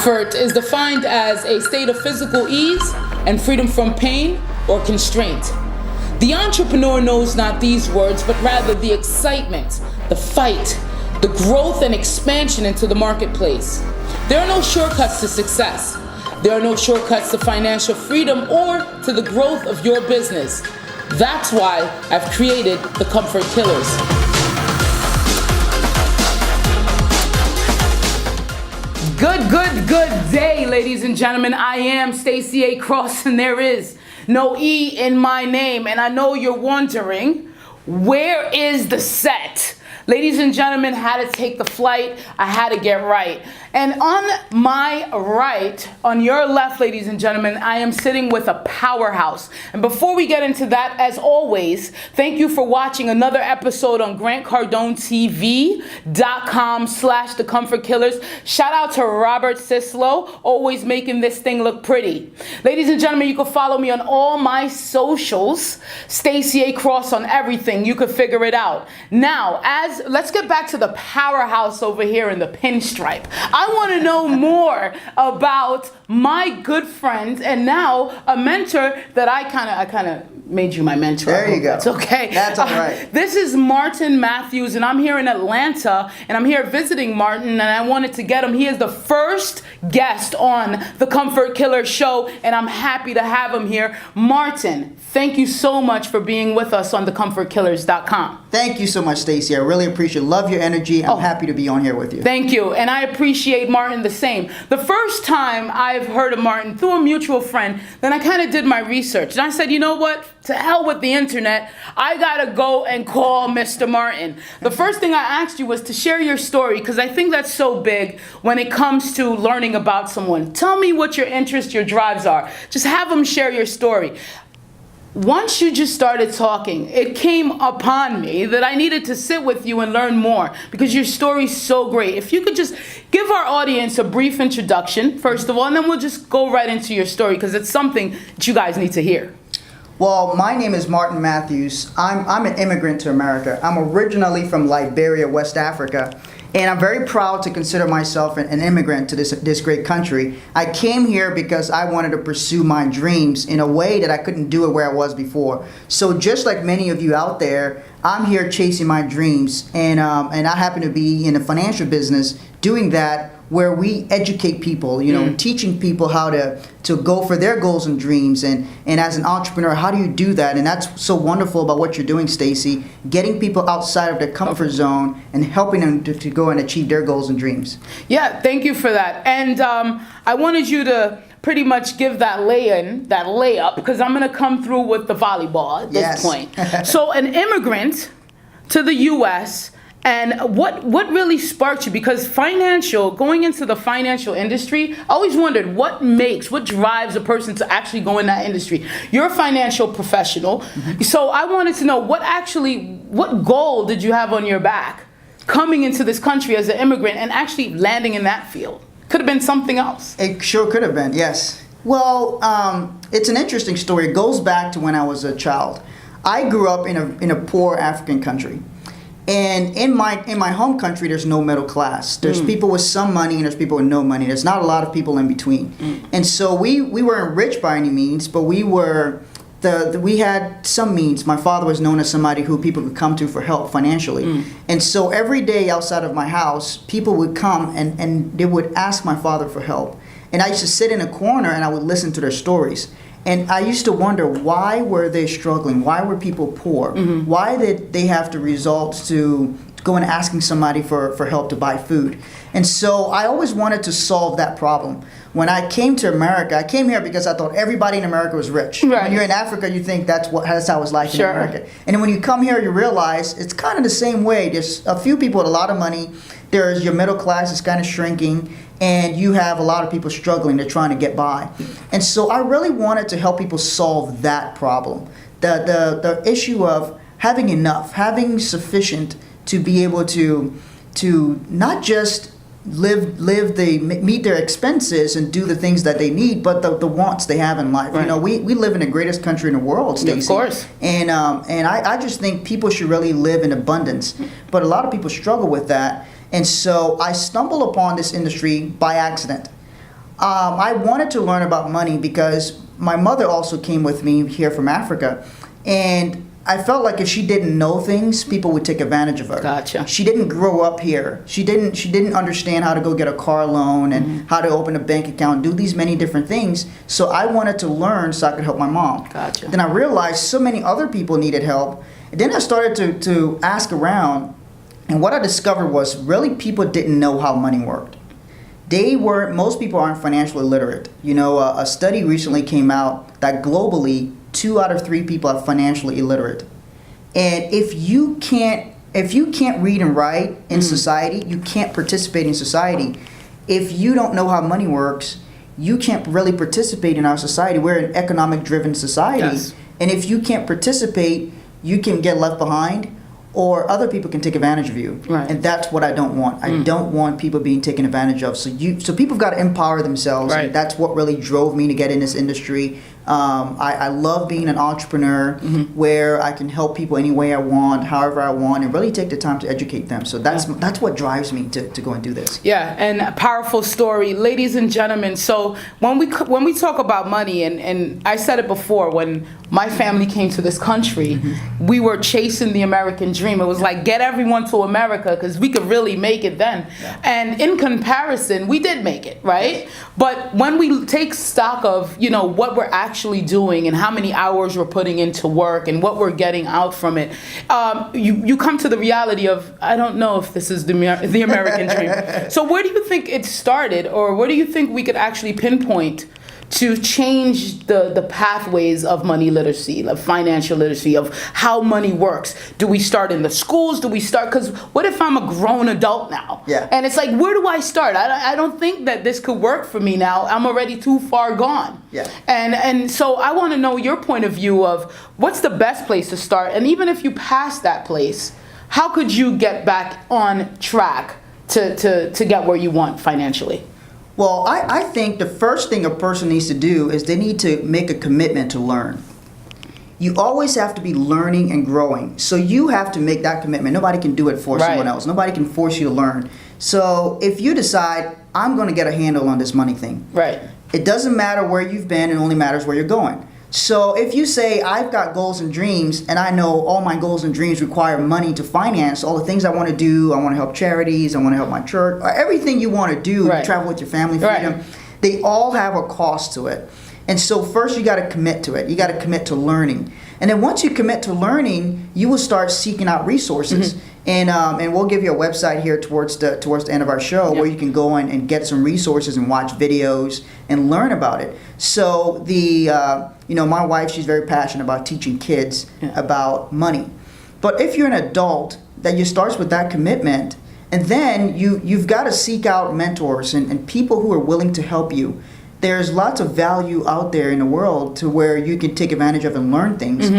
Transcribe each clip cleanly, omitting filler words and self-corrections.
Comfort is defined as a state of physical ease and freedom from pain or constraint. The entrepreneur knows not these words, but rather the excitement, the fight, the growth and expansion into the marketplace. There are no shortcuts to success. There are no shortcuts to financial freedom or to the growth of your business. That's why I've created the Comfort Killers. Good day, ladies and gentlemen. I am Stacey A. Cross, and there is no E in my name. And I know you're wondering, where is the set? Ladies and gentlemen, had to take the flight. I had to get right. And on my right, on your left, ladies and gentlemen, I am sitting with a powerhouse. And before we get into that, as always, thank you for watching another episode on GrantCardoneTV.com/The Comfort Killers. Shout out to Robert Sislow, always making this thing look pretty. Ladies and gentlemen, you can follow me on all my socials. Stacey A. Cross on everything. You could figure it out. Now, let's get back to the powerhouse over here in the pinstripe. I want to know more about my good friend and now a mentor that I kind of made you my mentor. There you go. That's okay. That's all right. This is Martin Matthews, and I'm here in Atlanta, and I'm here visiting Martin, and I wanted to get him. He is the first guest on the Comfort Killer Show, and I'm happy to have him here. Martin, thank you so much for being with us on thecomfortkillers.com. Thank you so much, Stacey. I really appreciate it. Love your energy. I'm happy to be on here with you. Thank you. And I appreciate Martin the same. The first time I've heard of Martin through a mutual friend, then I kind of did my research. And I said, you know what? To hell with the internet. I got to go and call Mr. Martin. The first thing I asked you was to share your story, because I think that's so big when it comes to learning about someone. Tell me what your interests, your drives are. Just have them share your story. Once you just started talking, it came upon me that I needed to sit with you and learn more, because your story's so great. If you could just give our audience a brief introduction, first of all, and then we'll just go right into your story, because it's something that you guys need to hear. Well, my name is Martin Matthews. I'm an immigrant to America. I'm originally from Liberia, West Africa. And I'm very proud to consider myself an immigrant to this great country. I came here because I wanted to pursue my dreams in a way that I couldn't do it where I was before. So just like many of you out there, I'm here chasing my dreams. And I happen to be in the financial business doing that, where we educate people, teaching people how to go for their goals and dreams. And as an entrepreneur, how do you do that? And that's so wonderful about what you're doing, Stacey, getting people outside of their comfort zone and helping them to go and achieve their goals and dreams. Yeah, thank you for that. And I wanted you to pretty much give that layup, because I'm going to come through with the volleyball at this point. So an immigrant to the U.S., and what really sparked you? Because going into the financial industry, I always wondered what drives a person to actually go in that industry. You're a financial professional, so I wanted to know what goal did you have on your back coming into this country as an immigrant and actually landing in that field? Could have been something else. It sure could have been, yes. Well, it's an interesting story. It goes back to when I was a child. I grew up in a poor African country. And in my home country, there's no middle class. There's people with some money and there's people with no money. There's not a lot of people in between. And so we weren't rich by any means, but we had some means. My father was known as somebody who people could come to for help financially. And so every day outside of my house, people would come and they would ask my father for help. And I used to sit in a corner and I would listen to their stories. And I used to wonder, why were they struggling? Why were people poor? Why did they have to resort to go and asking somebody for help to buy food? And so I always wanted to solve that problem. When I came to America, I came here because I thought everybody in America was rich. Right. When you're in Africa, you think that's how it's like in America. And then when you come here, you realize it's kind of the same way. There's a few people with a lot of money. There's your middle class is kind of shrinking. And you have a lot of people struggling. They're trying to get by. And so I really wanted to help people solve that problem. The issue of having enough, having sufficient to be able to not just meet their expenses and do the things that they need, but the wants they have in life. Right. We live in the greatest country in the world, Stacey. Of course. And I just think people should really live in abundance. But a lot of people struggle with that. And so I stumbled upon this industry by accident. I wanted to learn about money because my mother also came with me here from Africa, and I felt like if she didn't know things, people would take advantage of her. Gotcha. She didn't grow up here. She didn't understand how to go get a car loan and how to open a bank account, do these many different things. So I wanted to learn so I could help my mom. Gotcha. Then I realized so many other people needed help. And then I started to ask around, and what I discovered was really people didn't know how money worked. Most people aren't financially literate. You know, a study recently came out that globally, 2 out of 3 people are financially illiterate. And if you can't read and write in society, you can't participate in society. If you don't know how money works, you can't really participate in our society. We're an economic driven society. Yes. And if you can't participate, you can get left behind, or other people can take advantage of you. Right. And that's what I don't want. I don't want people being taken advantage of. So people got to empower themselves. Right. And that's what really drove me to get in this industry. I love being an entrepreneur where I can help people any way I want, however I want, and really take the time to educate them. So that's what drives me to go and do this. Yeah, and a powerful story. Ladies and gentlemen, so when we talk about money, and I said it before, when my family came to this country, we were chasing the American dream. It was like, get everyone to America because we could really make it then. Yeah. And in comparison, we did make it, right? Yes. But when we take stock of, what we're actually doing and how many hours we're putting into work and what we're getting out from it, you come to the reality of, I don't know if this is the American dream. So where do you think it started, or where do you think we could actually pinpoint to change the pathways of money literacy, of financial literacy, of how money works? Do we start in the schools? Do we start, because what if I'm a grown adult now? Yeah. And it's like, where do I start? I don't think that this could work for me now. I'm already too far gone. Yeah. And so I want to know your point of view of what's the best place to start, and even if you pass that place, how could you get back on track to get where you want financially? Well, I think the first thing a person needs to do is they need to make a commitment to learn. You always have to be learning and growing. So you have to make that commitment. Nobody can do it for someone else. Nobody can force you to learn. So if you decide, I'm going to get a handle on this money thing. Right. It doesn't matter where you've been. It only matters where you're going. So if you say, I've got goals and dreams, and I know all my goals and dreams require money to finance all the things I want to do, I want to help charities, I want to help my church, or everything you want to do, travel with your family, freedom, they all have a cost to it. And so first you got to commit to it. You got to commit to learning. And then once you commit to learning, you will start seeking out resources. And we'll give you a website here towards the end of our show where you can go in and get some resources and watch videos and learn about it. So my wife, she's very passionate about teaching kids about money. But if you're an adult, that you starts with that commitment, and then you've got to seek out mentors and people who are willing to help you. There's lots of value out there in the world to where you can take advantage of and learn things.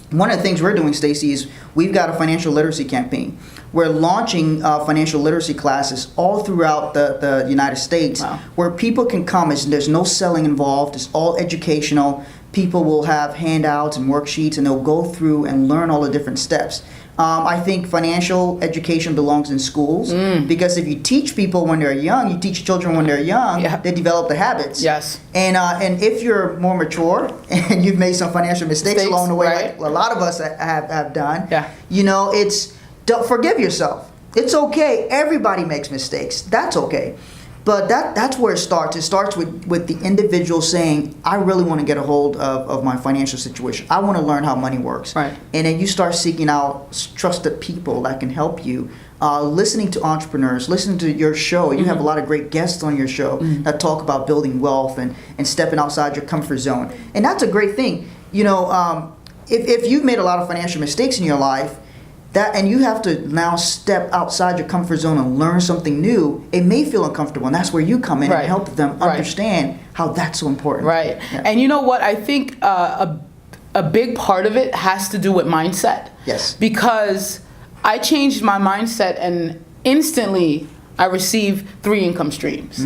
One of the things we're doing, Stacey, is we've got a financial literacy campaign. We're launching financial literacy classes all throughout the United States where people can come. There's no selling involved. It's all educational. People will have handouts and worksheets, and they'll go through and learn all the different steps. I think financial education belongs in schools because if you teach people when they're young, you teach children when they're young, they develop the habits. Yes. And if you're more mature and you've made some financial mistakes along the way, like a lot of us have done, don't forgive yourself. It's okay. Everybody makes mistakes. That's okay. But that's where it starts. It starts with the individual saying, I really want to get a hold of my financial situation. I want to learn how money works. Right. And then you start seeking out trusted people that can help you. Listening to entrepreneurs, listening to your show. You have a lot of great guests on your show that talk about building wealth and stepping outside your comfort zone. And that's a great thing. If you've made a lot of financial mistakes in your life, and you have to now step outside your comfort zone and learn something new, it may feel uncomfortable, and that's where you come in and help them understand how that's so important. Right. Yeah. And you know what? I think a big part of it has to do with mindset. Yes. Because I changed my mindset, and instantly I received 3 income streams.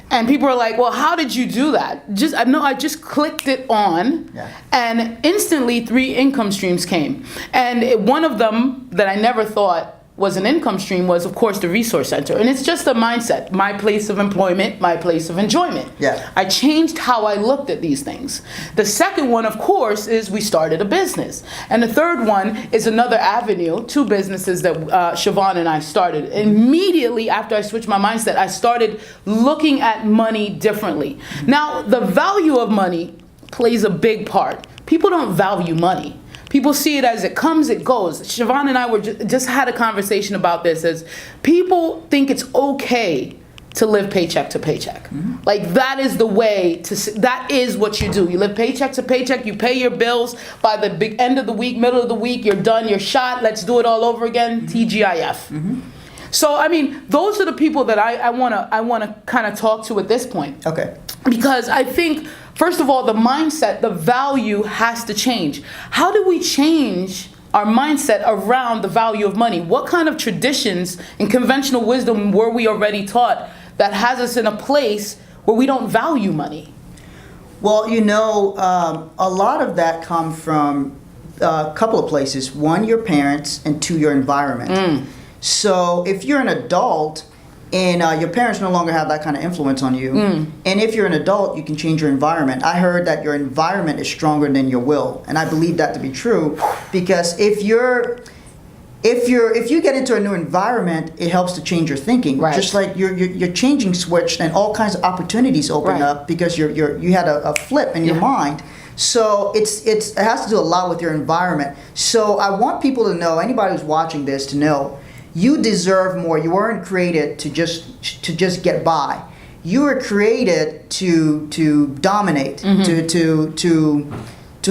And people are like, well, how did you do that? I just clicked it on, and instantly 3 income streams came. And one of them that I never thought was an income stream was, of course, the resource center. And it's just a mindset. My place of employment, my place of enjoyment. Yeah. I changed how I looked at these things. The second one, of course, is we started a business. And the third one is another avenue, two businesses that Siobhan and I started. Immediately after I switched my mindset, I started looking at money differently. Now, the value of money plays a big part. People don't value money. People see it as it comes, it goes. Siobhan and I were just had a conversation about this, as people think it's okay to live paycheck to paycheck. Like that is the way that is what you do. You live paycheck to paycheck, you pay your bills. By the big end of the week, middle of the week, you're done, you're shot, let's do it all over again, TGIF. So, I mean, those are the people that I wanna kind of talk to at this point. Okay. Because I think, first of all, the mindset, the value has to change. How do we change our mindset around the value of money? What kind of traditions and conventional wisdom were we already taught that has us in a place where we don't value money? Well, a lot of that comes from a couple of places. One, your parents, and two, your environment. So if you're an adult and your parents no longer have that kind of influence on you, and if you're an adult, you can change your environment. I heard that your environment is stronger than your will, and I believe that to be true, because if you get into a new environment, it helps to change your thinking. Right. Just like your changing switch, and all kinds of opportunities open up because you had a flip in your mind. So it has to do a lot with your environment. So I want people to know, anybody who's watching this, to know you deserve more. You weren't created to just get by. You were created to dominate, to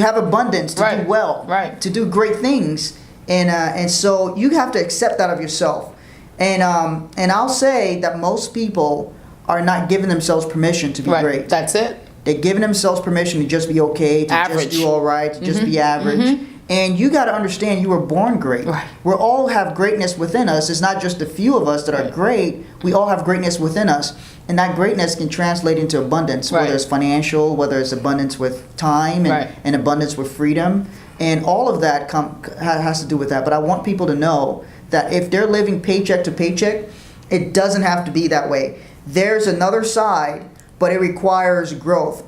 have abundance, to do well, to do great things. And so you have to accept that of yourself. And I'll say that most people are not giving themselves permission to be great. That's it. They're giving themselves permission to just be okay, to just do all right, to just be average. And you got to understand, you were born great. We all have greatness within us. It's not just a few of us that are great. We all have greatness within us. And that greatness can translate into abundance, whether it's financial, whether it's abundance with time, and abundance with freedom. And all of that has to do with that. But I want people to know that if they're living paycheck to paycheck, it doesn't have to be that way. There's another side, but it requires growth.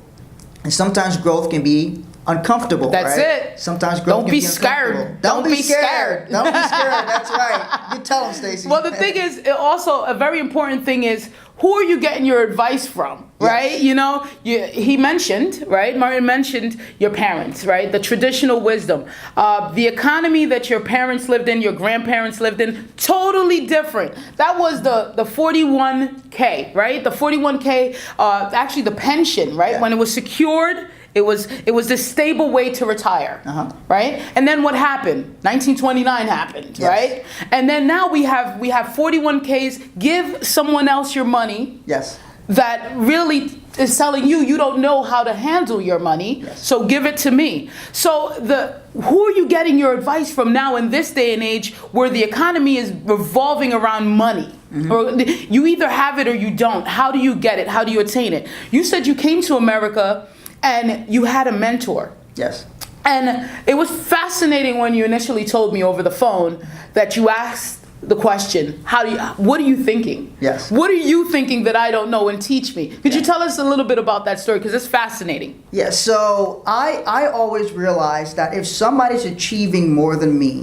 And sometimes growth can be uncomfortable. That's it. Sometimes growth can be scared. uncomfortable. Don't be scared. Don't be scared. That's right. You tell them, Stacey. Well, the thing is, also a very important thing is, who are you getting your advice from, right? He mentioned, right? Martin mentioned your parents, right? The traditional wisdom. The economy that your parents lived in, your grandparents lived in, totally different. That was the 41K, right? The 41K, actually the pension, right? Yeah. When it was secured, it was this stable way to retire, right? And then what happened? 1929 happened, right? And then now we have 41Ks. Give someone else your money. Yes. That really is telling you don't know how to handle your money, so give it to me. So who are you getting your advice from now in this day and age where the economy is revolving around money? Or you either have it or you don't. How do you get it? How do you attain it? You said you came to America and you had a mentor. Yes. And it was fascinating when you initially told me over the phone that you asked the question, what are you thinking? Yes. What are you thinking that I don't know, and teach me? Could you tell us a little bit about that story? Because it's fascinating. Yeah, so I always realize that if somebody's achieving more than me,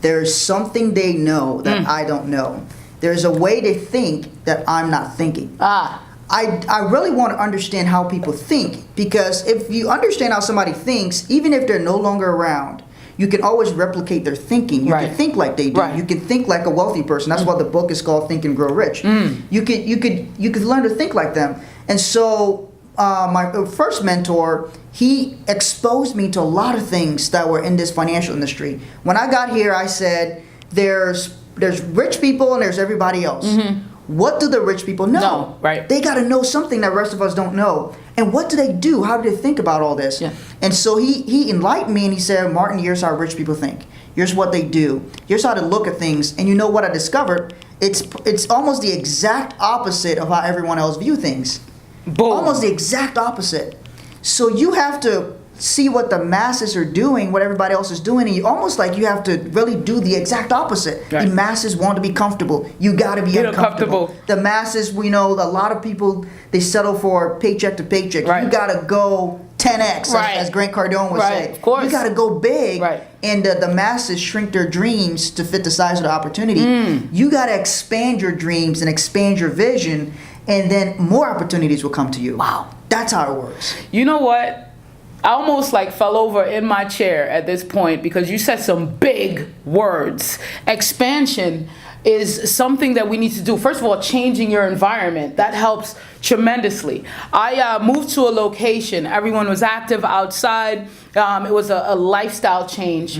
there's something they know that I don't know. There's a way they think that I'm not thinking. I really want to understand how people think, because if you understand how somebody thinks, even if they're no longer around, you can always replicate their thinking. You can think like they do. You can think like a wealthy person. That's why the book is called Think and Grow Rich. You could learn to think like them. And so my first mentor, he exposed me to a lot of things that were in this financial industry. When I got here, I said, there's rich people and there's everybody else. What do the rich people know? No, right. They got to know something that the rest of us don't know. And what do they do? How do they think about all this? And so he enlightened me, and he said, Martin, here's how rich people think. Here's what they do. Here's how to look at things. And you know what I discovered? It's almost the exact opposite of how everyone else view things. Boom. Almost the exact opposite. So you have to see what the masses are doing, what everybody else is doing, and you almost like you have to really do the exact opposite. Right. The masses want to be comfortable. You got to be uncomfortable. The masses, we know a lot of people, they settle for paycheck to paycheck. Right. You got to go 10x, Right. as Grant Cardone would say. Of course. You got to go big, Right. and the masses shrink their dreams to fit the size of the opportunity. You got to expand your dreams and expand your vision, and then more opportunities will come to you. Wow. That's how it works. You know what? I almost like fell over in my chair at this point because you said some big words. Expansion is something that we need to do. First of all, changing your environment, that helps tremendously. I moved to a location. Everyone was active outside. It was a lifestyle change.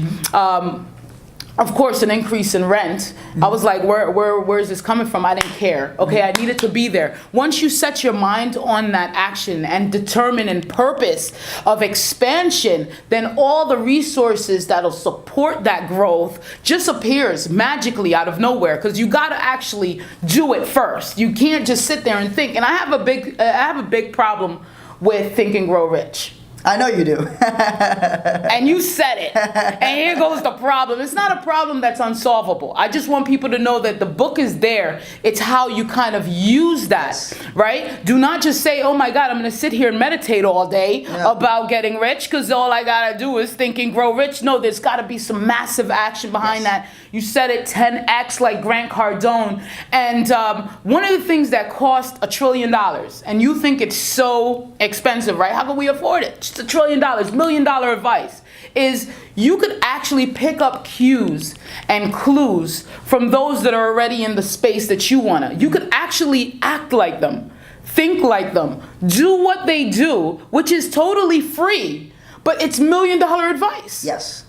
Of course, an increase in rent. I was like, where is this coming from? I didn't care. Okay, I needed to be there. Once you set your mind on that action and determine and purpose of expansion, then all the resources that'll support that growth just appears magically out of nowhere, because you got to actually do it first. You can't just sit there and think. And I have a big problem with Think and Grow Rich. I know you do. And you said it. And here goes the problem. It's not a problem that's unsolvable. I just want people to know that the book is there. It's how you kind of use that, right? Do not just say, oh my God, I'm going to sit here and meditate all day about getting rich because all I got to do is think and grow rich. No, there's got to be some massive action behind that. You said it, 10x like Grant Cardone. And one of the things that cost $1 trillion, and you think it's so expensive, right? How can we afford it? Just $1 trillion, $1 million advice, is you could actually pick up cues and clues from those that are already in the space that you want to. You could actually act like them, think like them, do what they do, which is totally free, but it's $1 million advice. Yes.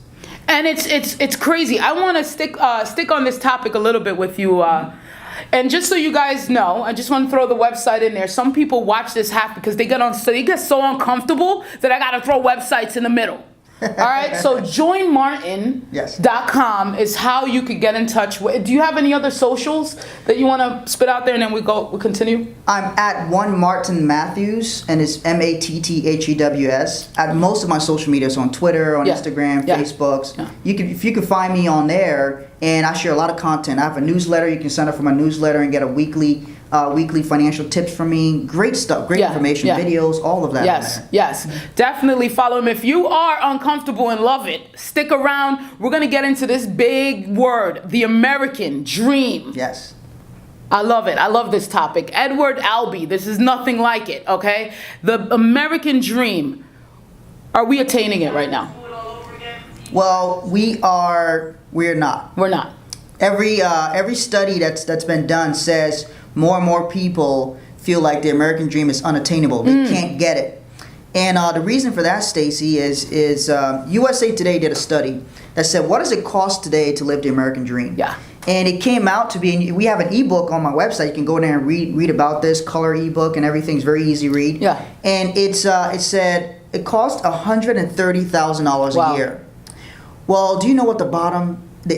And it's crazy. I want to stick on this topic a little bit with you. And just so you guys know, I just want to throw the website in there. Some people watch this half because they get so uncomfortable that I got to throw websites in the middle. All right, so joinmartin.com is how you could get in touch with. Do you have any other socials that you want to spit out there, and then we continue? I'm at one Martin Matthews, and it's MATTHEWS. At most of my social media, so on Twitter, on Instagram, Facebook. If you can find me on there, and I share a lot of content. I have a newsletter. You can sign up for my newsletter and get a weekly financial tips from me. Great stuff, great information, videos, all of that. Yes. Definitely follow him. If you are uncomfortable and love it, stick around. We're going to get into this big word, the American dream. Yes. I love it. I love this topic. Edward Albee, this is nothing like it, okay? The American dream. Are we attaining it right now? Well, we're not. We're not. Every study that's been done says more and more people feel like the American dream is unattainable. They can't get it. And the reason for that, Stacey, is USA Today did a study that said, what does it cost today to live the American dream? Yeah. And it came out to be, and we have an ebook on my website. You can go there and read about this, color ebook, and everything's very easy read. Yeah. And it said it cost $130,000 a year. Well, do you know what the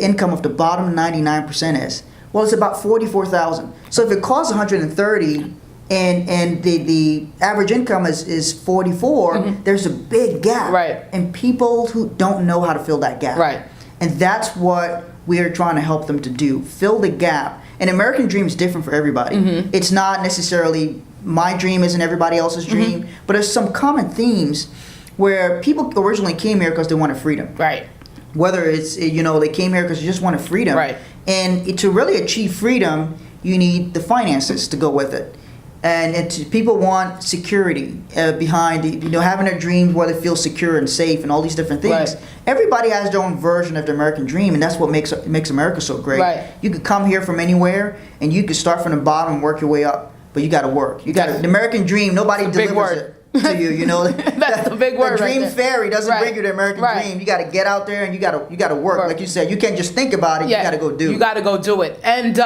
income of the bottom 99% is? Well, it's about $44,000. So if it costs $130,000 and the average income is $44,000, there's a big gap. Right. And people who don't know how to fill that gap. Right. And that's what we are trying to help them to do. Fill the gap. An American dream is different for everybody. It's not necessarily my dream isn't everybody else's dream, but there's some common themes where people originally came here because they wanted freedom. Right. Whether it's, they came here because they just wanted freedom. Right. And to really achieve freedom, you need the finances to go with it. And people want security behind, having their dreams where they feel secure and safe and all these different things. Right. Everybody has their own version of the American dream, and that's what makes America so great. Right. You could come here from anywhere, and you could start from the bottom and work your way up. But you got to work. The American dream, nobody delivers it to you. That's the big word. The dream fairy doesn't bring you the American dream. You got to get out there and you got to work. Like you said, you can't just think about it. You got to go do it. You got to go do it. And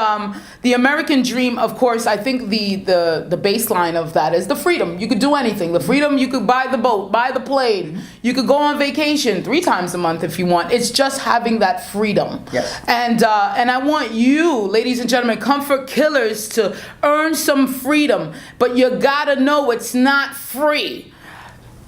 the American dream, of course, I think the baseline of that is the freedom. You could do anything. The freedom, you could buy the boat, buy the plane. You could go on vacation 3 times a month if you want. It's just having that freedom. Yes. And I want you, ladies and gentlemen, comfort killers, to earn some freedom. But you got to know it's not free.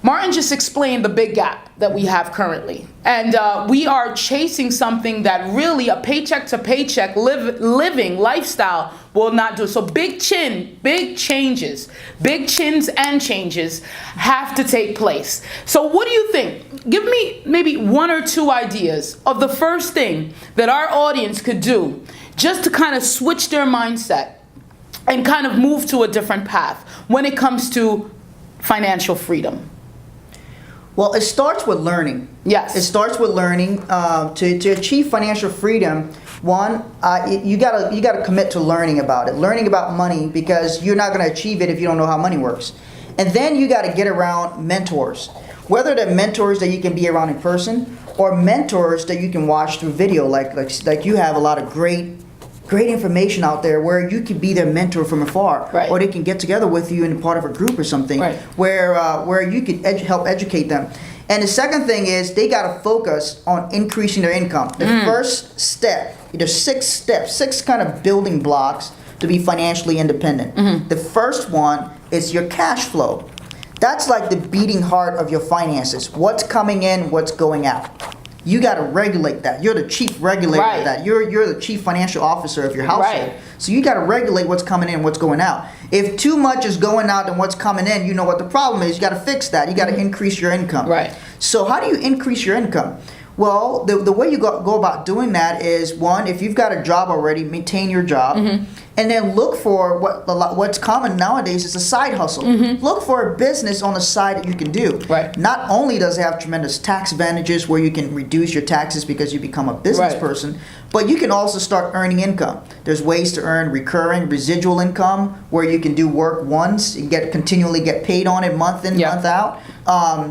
Martin just explained the big gap that we have currently. And we are chasing something that really a paycheck to paycheck living lifestyle will not do. So big changes, big chins and changes have to take place. So what do you think? Give me maybe one or two ideas of the first thing that our audience could do just to kind of switch their mindset and kind of move to a different path when it comes to financial freedom. Well, it starts with learning. Yes. It starts with learning. To achieve financial freedom, one, you gotta commit to learning about it, learning about money, because you're not gonna achieve it if you don't know how money works. And then you gotta get around mentors, whether they're mentors that you can be around in person or mentors that you can watch through video, like you have a lot of great information out there where you can be their mentor from afar, right. Or they can get together with you in part of a group or something, right. where you could help educate them. And the second thing is they got to focus on increasing their income. The first step, there's 6 steps, 6 kind of building blocks to be financially independent. The first one is your cash flow. That's like the beating heart of your finances. What's coming in, what's going out. You got to regulate that. You're the chief regulator right. of that. You're the chief financial officer of your household. Right. So you got to regulate what's coming in, what's going out. If too much is going out than what's coming in, you know what the problem is. You got to fix that. You got to increase your income. Right. So how do you increase your income? Well, the way you go about doing that is, one, if you've got a job already, maintain your job. And then look for what's common nowadays is a side hustle. Look for a business on the side that you can do. Right. Not only does it have tremendous tax advantages where you can reduce your taxes because you become a business right. person, but you can also start earning income. There's ways to earn recurring residual income where you can do work once and continually get paid on it month in, month out.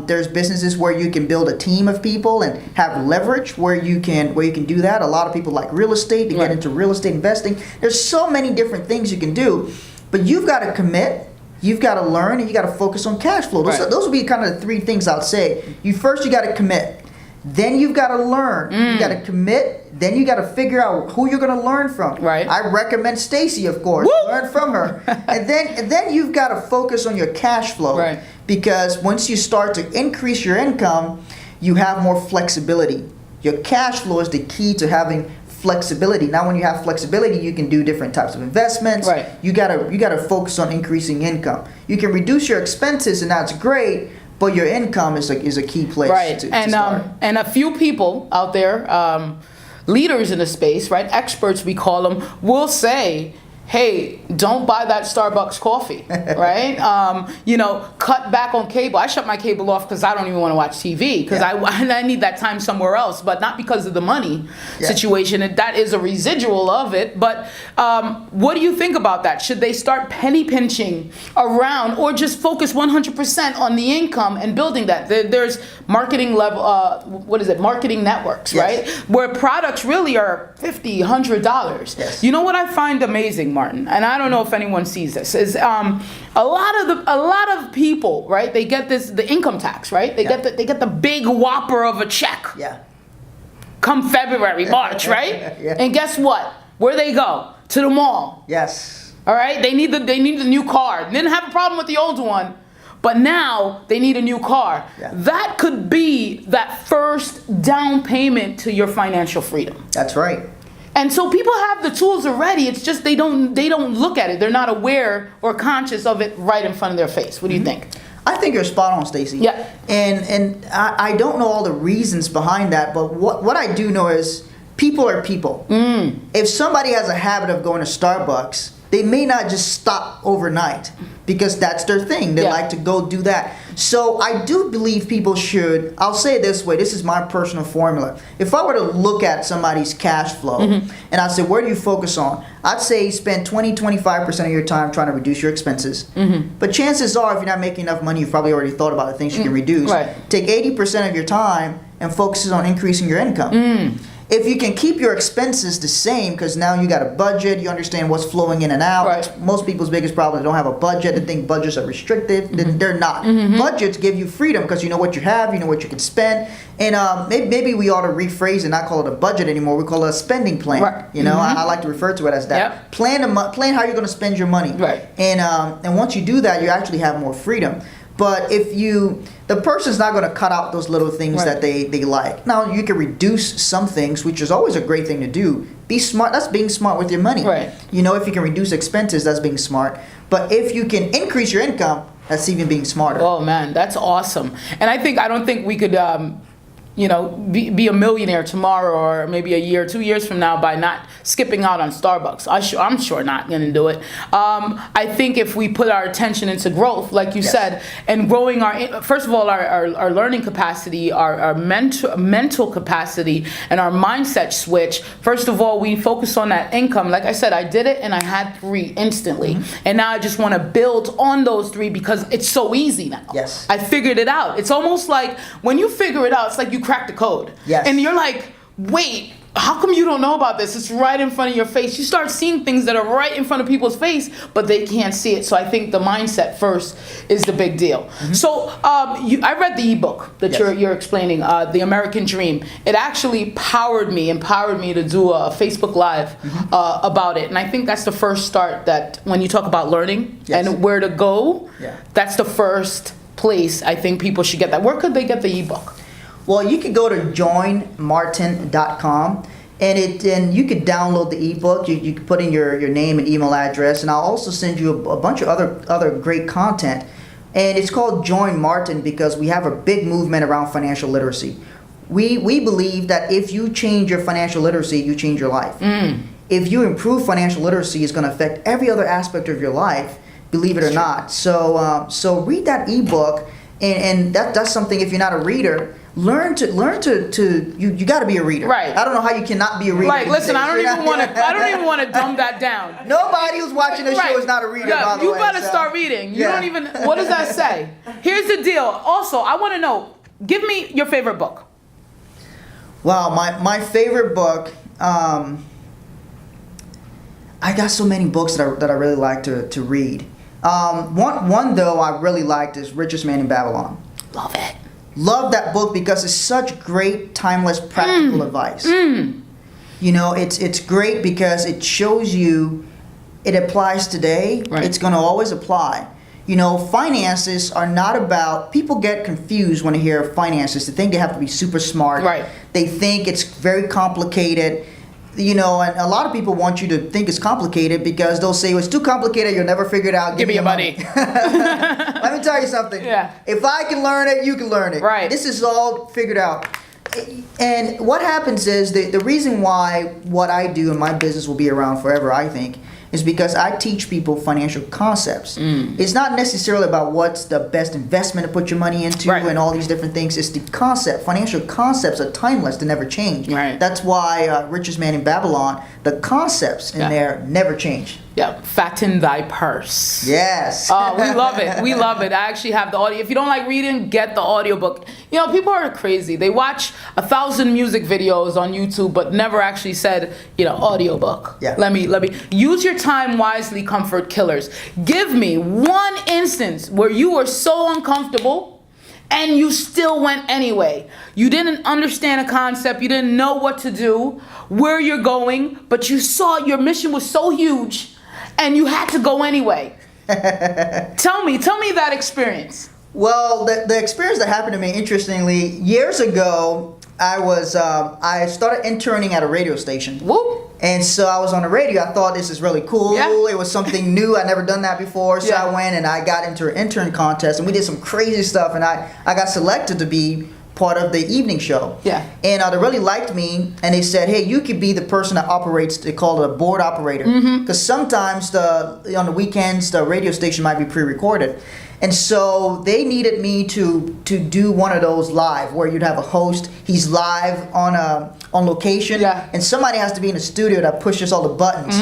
There's businesses where you can build a team of people and have leverage where you can do that. A lot of people like real estate to right. get into real estate investing. There's so many different things you can do, but you've got to commit, you've got to learn, and you got to focus on cash flow. Those would be kind of the 3 things I'd say. You got to commit. Then you've got to learn. You got to commit. Then you got to figure out who you're going to learn from. Right. I recommend Stacy, of course. Woo! Learn from her. and then you've got to focus on your cash flow. Right. Because once you start to increase your income, you have more flexibility. Your cash flow is the key to having flexibility. Now, when you have flexibility, you can do different types of investments. Right. You gotta focus on increasing income. You can reduce your expenses, and that's great. But your income is a key place right. to and start. And a few people out there, leaders in the space, right, experts we call them, will say, hey, don't buy that Starbucks coffee, right? Cut back on cable. I shut my cable off because I don't even want to watch TV because I need that time somewhere else, but not because of the money situation. And that is a residual of it. But what do you think about that? Should they start penny pinching around or just focus 100% on the income and building that? There's marketing level, marketing networks, right? Where products really are $50, $100. Yes. You know what I find amazing, Martin, and I don't know if anyone sees this, is a lot of people, right? They get the income tax, right? They get the big whopper of a check. Yeah. Come February, March, right? Yeah. And guess what? Where they go? To the mall. Yes. All right. They need the new car. Didn't have a problem with the old one, but now they need a new car. Yeah. That could be that first down payment to your financial freedom. That's right. And so people have the tools already. It's just they don't look at it. They're not aware or conscious of it right in front of their face. What do you think? I think you're spot on, Stacy. Yeah. And I don't know all the reasons behind that, but what I do know is people are people. If somebody has a habit of going to Starbucks, they may not just stop overnight because that's their thing. They like to go do that. So I do believe people should, I'll say it this way, this is my personal formula. If I were to look at somebody's cash flow and I'd say, where do you focus on? I'd say spend 20-25% of your time trying to reduce your expenses. But chances are, if you're not making enough money, you've probably already thought about the things you can reduce. Right. Take 80% of your time and focus on increasing your income. If you can keep your expenses the same, because now you got a budget, you understand what's flowing in and out. Right. Most people's biggest problem is they don't have a budget. They think budgets are restrictive. They're not. Budgets give you freedom because you know what you have, you know what you can spend. And maybe we ought to rephrase and not call it a budget anymore. We call it a spending plan. Right. You know, I like to refer to it as that. Yep. Plan how you're going to spend your money. Right. And once you do that, you actually have more freedom. But the person's not going to cut out those little things Right. that they like. Now, you can reduce some things, which is always a great thing to do. Be smart. That's being smart with your money. Right. If you can reduce expenses, that's being smart. But if you can increase your income, that's even being smarter. Oh man, that's awesome. And I don't think we could, be a millionaire tomorrow or maybe a year, 2 years from now by not skipping out on Starbucks. I'm sure not going to do it. I think if we put our attention into growth, like you Yes. said, and growing first of all, our learning capacity, our mental capacity, and our mindset switch. First of all, we focus on that income. Like I said, I did it and I had 3 instantly. And now I just want to build on those 3 because it's so easy now. Yes. I figured it out. It's almost like when you figure it out, it's like you crack the code. Yes. And you're like, wait, how come you don't know about this? It's right in front of your face. You start seeing things that are right in front of people's face, but they can't see it. So I think the mindset first is the big deal. So I read the ebook that Yes. you're explaining, The American Dream. It actually empowered me to do a Facebook Live about it. And I think that's the first start, that when you talk about learning Yes. and where to go, Yeah. that's the first place I think people should get that. Where could they get the ebook? Well, you could go to joinmartin.com and you could download the ebook. You could put in your name and email address, and I'll also send you a bunch of other great content. And it's called Join Martin because we have a big movement around financial literacy. We believe that if you change your financial literacy, you change your life. If you improve financial literacy, it's going to affect every other aspect of your life, believe it or not. So read that ebook, and that's something. If you're not a reader, learn to you got to be a reader. Right. I don't know how you cannot be a reader. Like, these listen, days. I don't even want to dumb that down. Nobody who's watching this Right. show is not a reader. Yeah, by the you way, better so. start reading. You Yeah. don't even. What does that say? Here's the deal. Also, I want to know. Give me your favorite book. Wow, my favorite book. I got so many books that I really like to read. One though I really liked is Richest Man in Babylon. Love it. Love that book because it's such great, timeless, practical advice. It's great because it shows you it applies today. Right. It's going to always apply. Finances are not about. People get confused when they hear finances. They think they have to be super smart. Right. They think it's very complicated. And a lot of people want you to think it's complicated because they'll say, it's too complicated, you'll never figure it out. Give me your money. Let me tell you something. Yeah. If I can learn it, you can learn it. Right. This is all figured out. And what happens is the reason why what I do in my business will be around forever, I think, is because I teach people financial concepts. It's not necessarily about what's the best investment to put your money into Right. and all these different things. It's the concept. Financial concepts are timeless. They never change. Right. That's why Richest Man in Babylon, the concepts in there never change. Yeah, fatten thy purse. Yes. We love it. We love it. I actually have the audio. If you don't like reading, get the audiobook. People are crazy. They watch 1,000 music videos on YouTube, but never actually said, audiobook. Yeah. Let me use your time wisely, comfort killers. Give me one instance where you were so uncomfortable and you still went anyway. You didn't understand a concept. You didn't know what to do, where you're going, but you saw your mission was so huge and you had to go anyway. Tell me that experience. Well, the experience that happened to me, interestingly, years ago, I started interning at a radio station. Whoop. And so I was on the radio. I thought this is really cool. Yeah. It was something new. I'd never done that before. So Yeah. I went and I got into an intern contest and we did some crazy stuff. And I got selected to be part of the evening show. Yeah. And they really liked me. And they said, hey, you could be the person that operates, they call it a board operator. Because sometimes on the weekends, the radio station might be pre-recorded. And so they needed me to do one of those live where you'd have a host. He's live on location, Yeah. and somebody has to be in the studio that pushes all the buttons.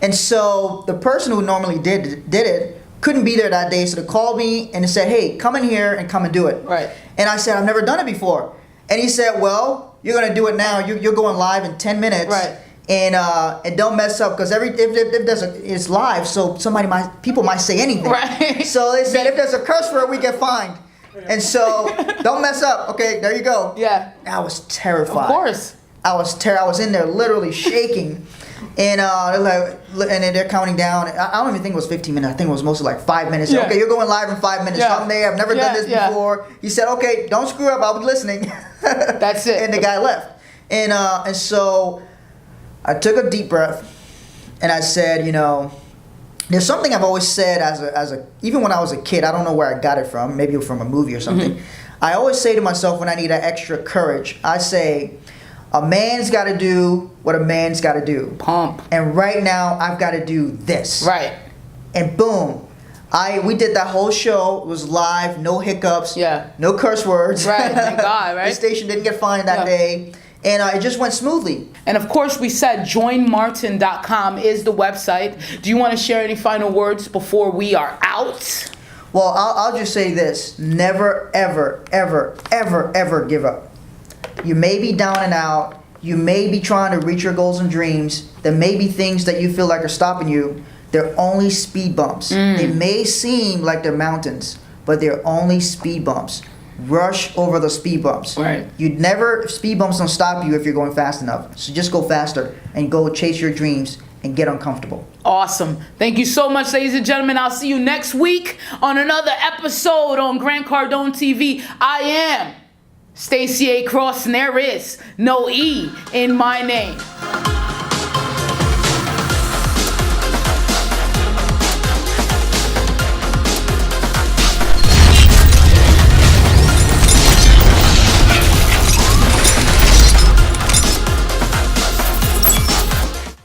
And so the person who normally did it couldn't be there that day, so they called me and they said, "Hey, come in here and come and do it." Right. And I said, "I've never done it before." And he said, "Well, you're gonna do it now. You're going live in 10 minutes." Right. And don't mess up because it's live, so people might say anything. Right. So they said if there's a curse word, we get fined. And so don't mess up. Okay, there you go. Yeah. I was terrified. Of course. I was in there literally shaking. And they're like, and then they're counting down. I don't even think it was 15 minutes. I think it was mostly like 5 minutes. Yeah. Okay, you're going live in 5 minutes. Yeah. I'm there. I've never done this before. He said, okay, don't screw up. I'll be listening. That's it. And the guy left. And so I took a deep breath, and I said, you know, there's something I've always said even when I was a kid. I don't know where I got it from. Maybe from a movie or something. Mm-hmm. I always say to myself when I need that extra courage, I say, a man's got to do what a man's got to do. Pump. And right now, I've got to do this. Right. And boom. We did that whole show. It was live, no hiccups, Yeah. no curse words. Right, thank God, right? The station didn't get fined that day. And it just went smoothly. And of course, we said joinmartin.com is the website. Do you want to share any final words before we are out? Well, I'll just say this. Never, ever, ever, ever, ever give up. You may be down and out. You may be trying to reach your goals and dreams. There may be things that you feel like are stopping you. They're only speed bumps. They may seem like they're mountains, but they're only speed bumps. Rush over the speed bumps. Right. Speed bumps don't stop you if you're going fast enough. So just go faster and go chase your dreams and get uncomfortable. Awesome. Thank you so much, ladies and gentlemen. I'll see you next week on another episode on Grant Cardone TV. I am Stacey A. Cross, and there is no E in my name.